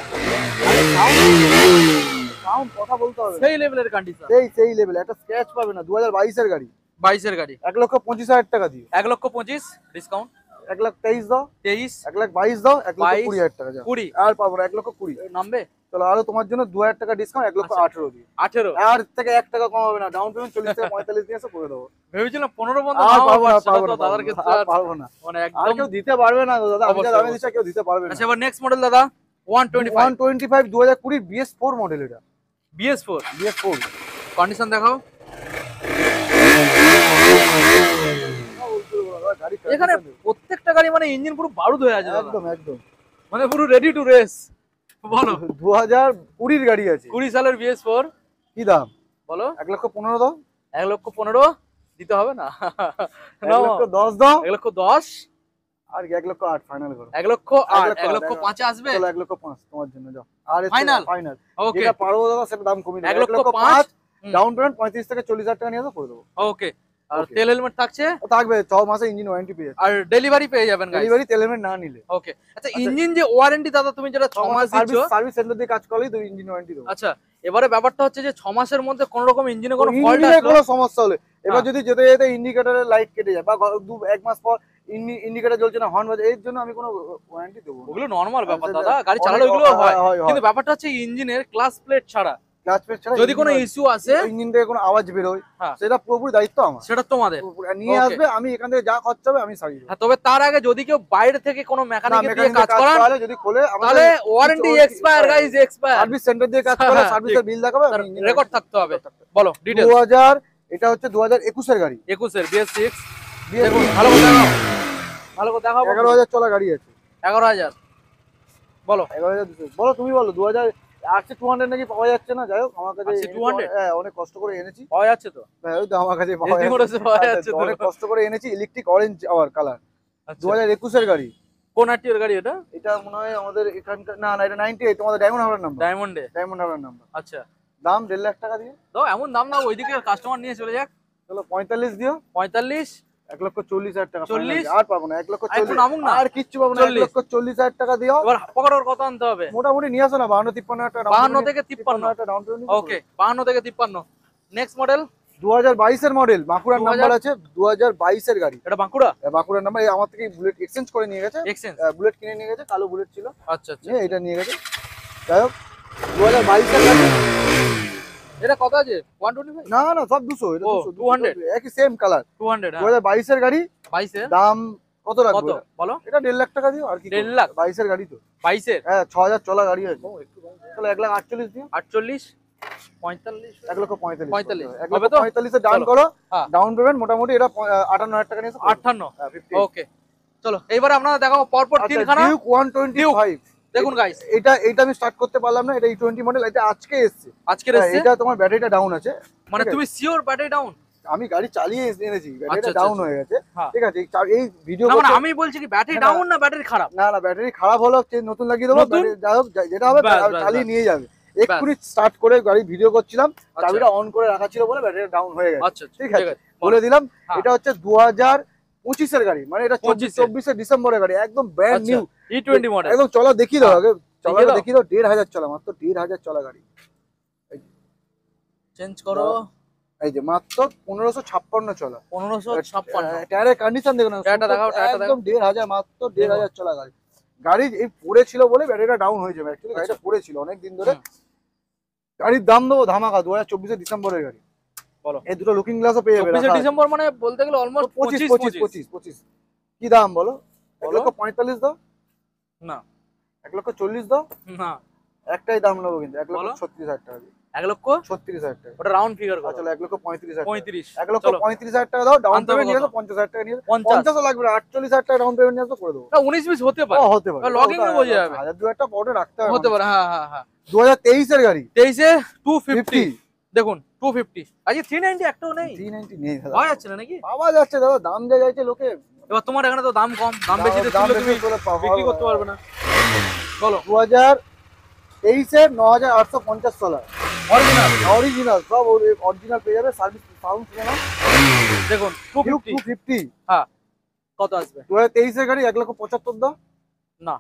সাউন্ড কথা বলতে হবে, সেই লেভেলের কন্ডিশন। সেই লেভেল, একটা স্ক্র্যাচ পাবে না। 2022 এর গাড়ি, 22 এর গাড়ি, 1,25,000 টাকা দিও, 1,25,000 ডিসকাউন্ট, 1,23,000 দাও, 23, 1,22,000 দাও, 1,20,000 টাকা যাও। 20 আর পাবো না, 1,20,000 নামবে। চলো আরো তোমার জন্য 2,000 টাকা ডিসকাউন্ট, 1,18,000 দিও। 18 আর থেকে 1 টাকা কম হবে না। ডাউন পেমেন্ট 40 থেকে 45 দিয়ে এসে করে দেবো। ভেবেছিলাম 15 বন্ধ আর নাও, পাবো না, সেটা পাবো তো না, দাদার ক্ষেত্রে আর আর পারবো না। মানে আর একদম। কেউ দিতে পারবে না দাদা, আমি যা অবশ্যই, দামে দিচ্ছি কেউ দিতে পারবে না। আচ্ছা, এবার নেক্সট মডেল দাদা 125 125 2020 BS4 মডেল, এটা BS4। BS4 কন্ডিশন দেখাও। গাড়ি এখানে প্রত্যেকটা গাড়ি মানে ইঞ্জিন পুরো বারুদ হয়ে আছে দাদা। একদম একদম মানে পুরো রেডি টু রেস। বলো, 2020 এর গাড়ি আছে। 20 সালের BS4 কি দাম? বলো। 1,15,000 দাও, 1,15,000 দিতে হবে না? 1,10,000 দাও, 1,10,000, আর 1,08,000 ফাইনাল করো। 1,08,000, 1,08,000 1,05,000 আসবে। চলো 1,05,000 তোমার জন্য যাও। আর Final? ফাইনাল ওকে, যেটা পারবো দাদা সেটা দাম কমিয়ে দেবো। 1,05,000 ডাউন পেমেন্ট 35 থেকে 40,000 টাকা নিয়ে করে দেবো। ওকে। আর Okay. তেল হেলমেট থাকছে, ও থাকবে 6 মাসে ইঞ্জিন ওয়ারেন্টি পেয়ে যাবে। আর ডেলিভারি পেয়ে যাবেন গাইস। ডেলিভারি তেল হেলমেট না নিলে। ওকে, আচ্ছা ইঞ্জিন যে ওয়ারেন্টি দাদা তুমি যেটা 6 মাস দিচ্ছ, সার্ভিস সেন্টার দিয়ে কাজ করলেই তো ইঞ্জিন ওয়ারেন্টি দেবো। আচ্ছা এবারে ব্যাপারটা হচ্ছে যে 6 মাসের মধ্যে কোন রকম ইঞ্জিনে কোনো ফল্ট ইঞ্জিনে আসলো, কোনো সমস্যা হলে এবার হ্যাঁ। যদি যেতে যেতে ইন্ডিকেটরের লাইট কেটে যায় বা 1 মাস পর ইন্ডিকেটর জ্বলছে না, হর্ন বাজে, এর জন্য আমি কোনো ওয়ারেন্টি দেবো না। ওগুলো নরমাল ব্যাপার সেটা দাদা, গাড়ি চালালে অনেক- ওগুলো হয়। হয়। কিন্তু ব্যাপারটা হচ্ছে ইঞ্জিনের ক্লাস প্লেট ছাড়া ক্লাচ প্লেট ছাড়া যদি কোনো ইস্যু আসে, ইঞ্জিন থেকে কোনো আওয়াজ বেরোয়, হ্যাঁ। সেটা পুরোপুরি দায়িত্ব আমার। সেটা তোমাদের। পুরোপুরি নিয়ে Okay. আসবে, আমি এখান থেকে যা খরচা হবে আমি সারিয়ে দেবো। হ্যাঁ, তবে তার আগে যদি কেউ বাইরে থেকে কোনো মেকানিক দিয়ে মেকানিক কাজ করান, করালে যদি খোলে তাহলে warranty expire guys, expire. Service centre দিয়ে কাজ করে, হ্যাঁ, সার্ভিসের বিল দেখাবে, আমি ইঞ্জিন রেকর্ড থাকতে হবে। বলো ডিটেইলস। 2000 এটা হচ্ছে 2021 এর গাড়ি। 21 এর BS6 দেখুন, ভালো করে দেখাও, ভালো করে দেখাও। 11,000 চলা গাড়ি আছে। 11,000 বলো। 11,200 বলো, তুমি বলো। 2000 RC 200 নাকি পাওয়া যাচ্ছে না, যাই হোক আমার কাছে RC 200? হ্যাঁ, অনেক কষ্ট করে এনেছি। পাওয়া যাচ্ছে তো? হ্যাঁ, ওই তো আমার কাছে পাওয়া SD যাচ্ছে। মোটরসে পাওয়া যাচ্ছে তো? অনেক কষ্ট করে এনেছি, ইলেকট্রিক অরেঞ্জ আওয়ার কালার। আচ্ছা, 2021 এর গাড়ি। কোন আরটিওর গাড়ি এটা? এটা মনে হয় আমাদের এখানকার, না না এটা 98 তোমাদের ডায়মন্ড হারবার নাম্বার। ডায়মন্ডে। ডায়মন্ড হারবার নাম্বার। আচ্ছা, দাম 1.5 লাখ টাকা দিয়ে। তো এমন দাম না, ওইদিকে কাস্টমার নিয়ে চলে যাক। চলো 45 দিও, 45, 1,40,000 টাকা 40? final। আর পাবো না, একটু 1,40,000 নামুক না। আর কিচ্ছু পাবো না। 40? 1,40,000 টাকা দিও। এবার পকেটের কত আনতে হবে? মোটামুটি নিয়ে আসো না 52-53 টাকা। 52 থেকে 53? টাকা ডাউন পেমেন্ট। ওকে, 52 থেকে 53। নেক্সট মডেল 2022 এর মডেল, বাঁকুড়ার 2000 নাম্বার আছে, 2022 এর গাড়ি। এটা বাঁকুড়া? বাঁকুড়ার নাম্বার, এই আমার থেকে বুলেট এক্সচেঞ্জ করে নিয়ে গেছে। এক্সচেঞ্জ? বুলেট কিনে নিয়ে গেছে, কালো বুলেট ছিল, আচ্ছা আচ্ছা। এটা নিয়ে গেছে। যাই হোক 2022 এর গাড়ি। এটা কত আছে? 125? না না, সব 200, এটা ও, 200, 200 একই সেম কালার। 200 হ্যাঁ। 2022 এর গাড়ি। 22 এর দাম কত কত রাখবো? বলো? এটা 1.5 লাখ টাকা দিও আর কি। 1.5 লাখ? 22 এর গাড়ি তো। 22 এর? হ্যাঁ, 6000 চলা গাড়ি আছে। চলো 1,48,000 দিও। 48 45 1,45,000। 45 1,45,000 হবে তো? 45 এ ডাউন চলো। করো। হ্যাঁ। ডাউন পেমেন্ট মোটামুটি এটা 58,000 টাকা নিয়েছে। 58? হ্যাঁ, 50। ওকে চলো এইবার আপনারা দেখাবো পরপর তিনখানা। ডিউক 125। দেখুন গাইস, এটা আমি স্টার্ট করতে পারলাম না, এটা E20 মডেল, এটা আজকে এসেছে। আজকের এসছে? এটা তোমার ব্যাটারিটা ডাউন আছে। মানে ঠিক আছে? তুমি সিওর ব্যাটারি ডাউন? আমি গাড়ি চালিয়ে এনেছি, ব্যাটারিটা আচ্ছা, ডাউন আচ্ছা। হয়ে গেছে। হ্যাঁ। ঠিক আছে, এই ভিডিও না মানে আমি বলছি কি ব্যাটারি না, ডাউন না ব্যাটারি খারাপ? না না, ব্যাটারি খারাপ হলো, চেঞ্জ নতুন লাগিয়ে দেবো। নতুন? যাই হোক, যেটা হবে ব্যাস, ব্যাস, চালিয়ে ব্যাস। নিয়ে যাবে। এক্ষুনি স্টার্ট করে গাড়ি ভিডিও করছিলাম, চাবিটা অন করে রাখা ছিল বলে ব্যাটারি ডাউন হয়ে গেছে। আচ্ছা ঠিক আছে, বলে বলো। দিলাম। হ্যাঁ। এটা হচ্ছে 2025 এর গাড়ি, মানে এটা 25 এর। 24 ডিসেম্বরের গাড়ি, একদম ব্র্যান্ড আচ্ছা নিউ। E20 model? একদম চলা দেখিয়ে দাও আগে, চলা দাও। দেখিয়ে দাও। 1,500 চলা, মাত্র 1,500 চলা গাড়ি। চেঞ্জ করো। এই যে মাত্র 1556 চলা। 1556। টায়ারের কন্ডিশন দেখুন, টায়ারটা দেখাও, টায়ারটা দেখাও। একদম 1,500, মাত্র 1,500 চলা গাড়ি। গাড়ি এই পড়েছিল বলে ব্যাটারিটা ডাউন হয়ে যাবে, অ্যাকচুয়ালি গাড়িটা পড়েছিল অনেক দিন ধরে। গাড়ির দাম দেবো ধামাকা, 2024 ডিসেম্বরের গাড়ি। বলো। এই দুটো লুকিং গ্লাসও পেয়ে যাবে। 24 ডিসেম্বর মানে বলতে গেলে অলমোস্ট 25। কি দাম বলো? বলো। 1,45,000 দাও। না 1,40,000 দাও। না একটাই দাম নেবো কিন্তু, বলো। 1,36,000 টাকা দিয়ে। 1 লক্ষ 36,000 টাকা। ওটা রাউন্ড ফিগার করো। চলো 1,35,000 টাকা। 35 1,35,000 টাকা দাও, ডাউন আনতে হবে পেমেন্ট নিয়ে কত? আসো, 50,000 টাকা নিয়ে আসো। 50? 50 লাগবে না, 48,000 টাকা ডাউন পেমেন্ট নিয়ে আসো, করে দেবো। না 19-20 হতে পারে। হতে পারে, লগিং এ বোঝা যাবে। 1,000-2,000 টাকা পরে রাখতে হবে। হতে পারে হ্যাঁ হ্যাঁ হ্যাঁ। 2023 এর গাড়ি। 23 এ 250 50। দেখুন 250। আজকে 390 একটাও নেই। 390 নেই দাদা। পাওয়া যাচ্ছে না নাকি? পাওয়া যাচ্ছে দাদা, দাম যা যাচ্ছে লোকে। এবার তোমার এখানে তো দাম কম, দাম বেশি দাম তুললে বেশি তুমি করে বিক্রি করতে পারবে না। বলো। 2023 এর 9,850 চলা। অরিজিনাল সব অরিজিনাল পেয়ে যাবে। সার্ভিস সাউন্ড শুনে না। দেখুন 250। 250। হ্যাঁ কত আসবে? 2023 এর গাড়ি 1,75,000 দাও। না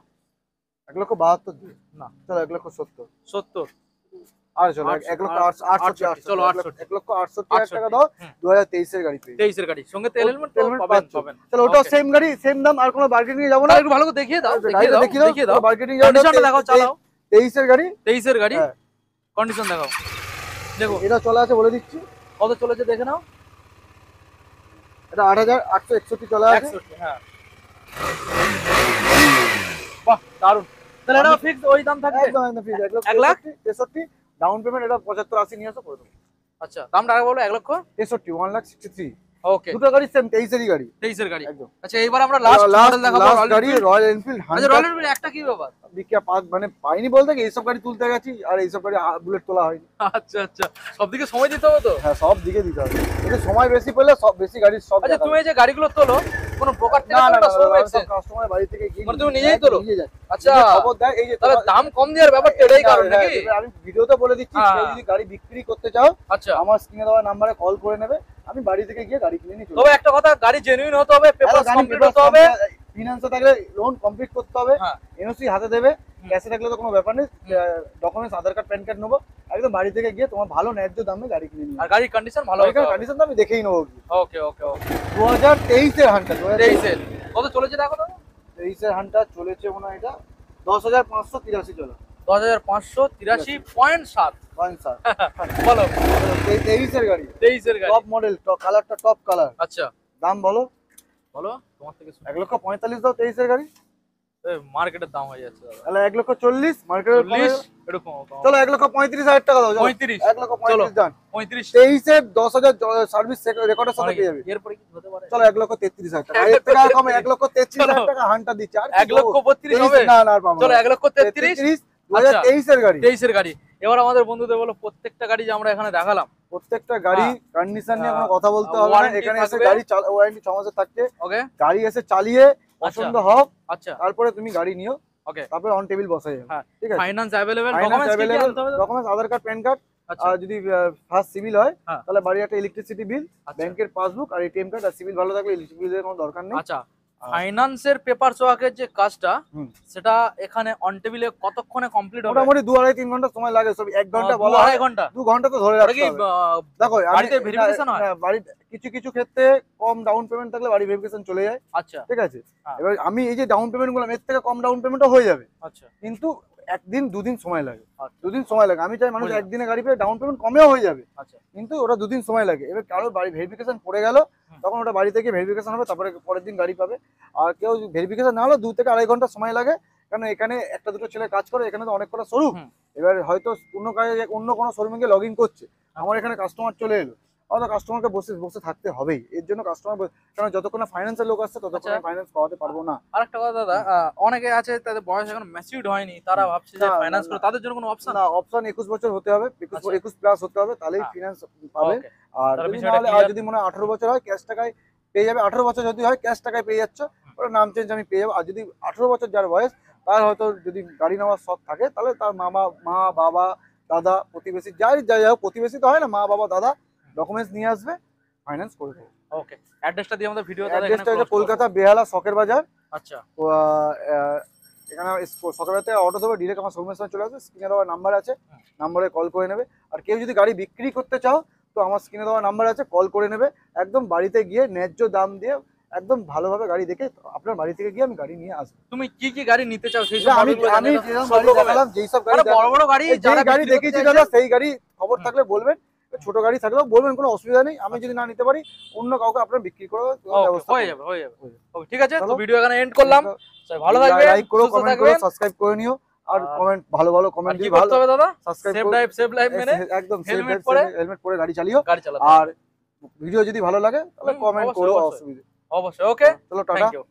1,72,000 দিও। না চলো 1,70,000। 70। আর চলো 1,68,000। চলো 1,68,000 টাকা দাও। 2023 এর গাড়ি পেয়ে 23 এর গাড়ি সঙ্গে তেল হেলমেট হেলমেট পাবেন পাচ্ছ। পাবেন। চলো ওটাও Okay. সেম গাড়ি, সেম দাম, আর কোনো বার্গেনিং যাবো না। তাহলে একটু ভালো করে দেখিয়ে দাও, গাড়িটা দেখিয়ে দেখিয়ে দাও। বার্গেনিং কন্ডিশনটা দেখাও, চালাও। 23 এর গাড়ি। 23 এর গাড়ি হ্যাঁ। কন্ডিশন দেখাও। দেখো এটা চলা আছে বলে দিচ্ছি। কত চলেছে দেখে নাও। এটা 8,861 চলা আছে। 61 হ্যাঁ। বাহ দারুন। তাহলে এটা ফিক্স ওই দাম থাকবে? একদম একদম ফিক্স। 1 লাখ 1,63,63 ডাউন পেমেন্ট, এটা 75-80 নিয়ে আসো, করে দেবো। আচ্ছা দামটা আগে বলো। 1 লক্ষ 63, 1,63,000। ওকে। দুটো গাড়ি সেম, 23 এরই গাড়ি 23 এর গাড়ি। একদম। আচ্ছা এইবার আমরা লাস্ট মডেল দেখাবো রয়্যাল গাড়ি এনফিল্ড। রয়্যাল এনফিল্ড আচ্ছা 100। রয়্যাল এনফিল্ড একটা কি ব্যাপার? বিকিয়া পাস মানে পাইনি বলতে কি, এইসব গাড়ি তুলতে গেছি আর এইসব গাড়ি বুলেট তোলা হয়নি। আচ্ছা আচ্ছা সবদিকে সময় দিতে হবে তো। হ্যাঁ, সব দিকে দিতে হবে, কিন্তু সময় বেশি পেলে সব বেশি গাড়ির সব আচ্ছা তুমি এই যে গাড়িগুলো তোলো কোনো ব্রোকার থেকে না না তোলো না শোরুম না, এক্সচেঞ্জ? কাস্টমার বাড়ি থেকে গিয়ে মানে তুমি নিজেই তোলো? নিজে যাই। আচ্ছা খবর দেয়, এই যে তাহলে দাম কম দেওয়ার ব্যাপারটা এটাই কারণ হ্যাঁ, নাকি? এবার আমি ভিডিওতে বলে দিচ্ছি, হ্যাঁ। কেউ যদি গাড়ি বিক্রি করতে চাও আচ্ছা আমার স্ক্রিনে দেওয়া নাম্বারে কল করে নেবে, আমি বাড়ি থেকে গিয়ে গাড়ি কিনে নিয়ে চলে তবে একটা কথা, গাড়ি জেনুইন হতে হবে, পেপারস কমপ্লিট হতে হবে। ফিনান্সে থাকলে লোন কমপ্লিট করতে হবে, হ্যাঁ। এনওসি হাতে দেবে, ক্যাশে থাকলে তো কোনো ব্যাপার নেই, ডকুমেন্টস আধার কার্ড প্যান কার্ড নেবো, একদম বাড়ি থেকে গিয়ে তোমার ভালো ন্যায্য দামে গাড়ি কিনে নিয়ে আর গাড়ির কন্ডিশন ভালো হবে। কন্ডিশন তো আমি দেখেই নেবো। ওকে ওকে ওকে। 2023 এর হান্টার, 23 এর কত চলেছে দেখো তো? 23 এর হান্টার চলেছে মনে হয় এটা 10,583 চলে। 10,583.7 1 বলো। 23 এর গাড়ি, 23 এর গাড়ি। টপ মডেল, কালারটা টপ কালার। আচ্ছা দাম বলো। বলো তোমার থেকে 1,45,000 দাও 23 এর গাড়ি। মার্কেটের দাম হয়ে যাচ্ছে দাদা। তাহলে 1,40,000 মার্কেটের 40 এরকম চলো 1,35,000 টাকা দাও। 35 1,35,000 দাম। 35 23 এর 10,000 সার্ভিস রেকর্ডের সাথে পেয়ে যাবে। এরপরে কি হতে পারে? চলো 1,33,000 টাকা। এর থেকে আর কম 1,33,000 টাকা হান্টার দিচ্ছে। আর 1,32,000 হবে? না না আর পাবো চলো না। 1,33,000 2023 এর গাড়ি। 23 এর গাড়ি। এবার আমাদের বন্ধুদের বলো প্রত্যেকটা গাড়ি যে আমরা এখানে দেখালাম প্রত্যেকটা গাড়ি কন্ডিশন নিয়ে কোনো কথা বলতে হবে না। ওয়ারেন্টি এখানে এসে থাকবে। গাড়ি ওয়ারেন্টি 6 মাসের থাকতে, ওকে গাড়ি এসে চালিয়ে পছন্দ হোক, আচ্ছা তারপরে তুমি গাড়ি নিও, ওকে তারপরে অন টেবিল বসে যাবে। হ্যাঁ ঠিক আছে, ফাইনান্স अवेलेबल ফাইনান্স ডকুমেন্টস কি কি अवेलेबल, আনতে হবে? ডকুমেন্টস আধার কার্ড প্যান কার্ড, আচ্ছা আর যদি ফার্স্ট সিভিল হয় হ্যাঁ। তাহলে বাড়ির একটা ইলেকট্রিসিটি বিল, আচ্ছা। ব্যাংকের পাসবুক আর এটিএম কার্ড। আর সিভিল ভালো থাকলে ইলেকট্রিসিটি বিলের কোনো দরকার নেই। আচ্ছা ফাইন্যান্সের পেপার সোয়াকের যে কাজটা হুম। সেটা এখানে অন টেবিলে কতক্ষণে কমপ্লিট হবে? মোটামুটি 2-2.5-3 ঘন্টা সময় লাগে, সব 1 ঘন্টা বলা হয়, 2-2.5 ঘন্টা। 2 ঘন্টা তো ধরে ওটা রাখতে কি হবে। দেখো বাড়িতে ভেরিফিকেশন হয়? বাড়ির কিছু কিছু ক্ষেত্রে কম ডাউন পেমেন্ট থাকলে বাড়ি ভেরিফিকেশন চলে যায়, আচ্ছা ঠিক আছে। হ্যাঁ। এবার আমি এই যে ডাউন পেমেন্ট গুলো, এর থেকে কম ডাউন পেমেন্টও হয়ে যাবে, আচ্ছা কিন্তু 1 দিন 2 দিন সময় লাগে। আচ্ছা। 2 দিন সময় লাগে। আমি চাই মানুষ বুঝলাম। একদিনে গাড়ি পেয়ে ডাউন পেমেন্ট কমেও হয়ে যাবে, আচ্ছা কিন্তু ওটা 2 দিন সময় লাগে। এবার কারো বাড়ি ভেরিফিকেশন পড়ে গেল, হুম। তখন ওটা বাড়ি থেকে ভেরিফিকেশন হবে, তারপরে পরের দিন গাড়ি পাবে। আর কেউ ভেরিফিকেশন না হলে 2 থেকে 2.5 ঘন্টা সময় লাগে, কারণ এখানে একটা দুটো ছেলে কাজ করে, এখানে তো অনেক কটা শোরুম। হুম। এবার হয়তো অন্য কোনো শোরুমে গিয়ে লগ ইন করছে, আমার এখানে কাস্টমার চলে এলো, অত কাস্টমারকে বসে বসে থাকতে হবেই। এর জন্য কাস্টমার, কারণ যতক্ষণ না ফাইন্যান্সের লোক আসছে ততক্ষণ আচ্ছা। ফাইন্যান্স করাতে পারবো না। আরেকটা কথা দাদা, অনেকে আছে তাদের বয়স এখন ম্যাচিউরড হয়নি, তারা ভাবছে যে না, না, ফাইন্যান্স না। করে, তাদের জন্য কোনো অপশন? না, অপশন 21 বছর হতে হবে, আচ্ছা। 21 প্লাস হতে হবে, তাহলেই হ্যাঁ। ফিনান্স পাবে। ওকে আর তাহলে যদি না বিষয়টা হলে, আর ক্লিয়ার। যদি মনে হয় 18 বছর হয় ক্যাশ টাকায় পেয়ে যাবে, 18 বছর যদি হয় ক্যাশ টাকায় পেয়ে যাচ্ছ, ওটা নাম চেঞ্জ আমি পেয়ে যাবো। আর যদি 18 বছর যার বয়স, তার হয়তো যদি গাড়ি নেওয়ার শখ থাকে, তাহলে তার মা বাবা দাদা প্রতিবেশী যাই হোক, প্রতিবেশী তো হয় না, মা বাবা দাদা ডকুমেন্টস নিয়ে আসবে, ফাইন্যান্স করে দেবো। ওকে অ্যাড্রেসটা দিয়ে আমাদের ভিডিও অ্যাড্রেসটা হচ্ছে কলকাতা বেহালা শখের বাজার। আচ্ছা তো, এখানে শখের বাজার থেকে অটো ধরবে, ডিরেক্ট আমার শোরুমের সামনে চলে আসবে, স্ক্রিনে দেওয়া নাম্বার আছে, নাম্বারে কল করে নেবে। আর কেউ যদি গাড়ি বিক্রি করতে চাও, তো আমার স্ক্রিনে দেওয়া নাম্বার আছে, কল করে নেবে। একদম বাড়িতে গিয়ে ন্যায্য দাম দিয়ে একদম ভালোভাবে গাড়ি দেখে আপনার বাড়ি থেকে গিয়ে আমি গাড়ি নিয়ে আসবো। তুমি কি কি গাড়ি নিতে চাও সেই সব আমি মডেলগুলো আমি জানিয়ে দাও। যেরকম সব গাড়ি রকমের। দেখালাম, যেই সব গাড়ি মানে বড় বড় গাড়ি যেই যারা গাড়ি বিক্রি করতে দেখেছি চাইছে- দাদা, সেই গাড়ি খবর থাকলে বলবেন। ছোট গাড়ি থাকলেও বলবেন, কোনো অসুবিধা নেই। আমি যদি না নিতে পারি, অন্য কাউকে আপনার বিক্রি করে Okay, ব্যবস্থা হয়ে করবো। যাবে হয়ে যাবে। হয়ে যাবে। ওকে ঠিক আছে, তো চলো। ভিডিও এখানে এন্ড করলাম। সবাই ভালো থাকবেন, লাইক করো, সুস্থ কমেন্ট করো, থাকবেন। সাবস্ক্রাইব করে নিও। আর আর- কমেন্ট ভালো আর কমেন্ট কি যদি করতে ভালো হবে দাদা? সাবস্ক্রাইব সেভ লাইফ মেনে একদম হেলমেট পরে হেলমেট পরে গাড়ি চালিও। গাড়ি চালাতে আর ভিডিও যদি ভালো লাগে তাহলে কমেন্ট অবশ্যই, করো, অবশ্যই। অসুবিধা। অবশ্যই। ওকে চলো, টাটা। Thank you.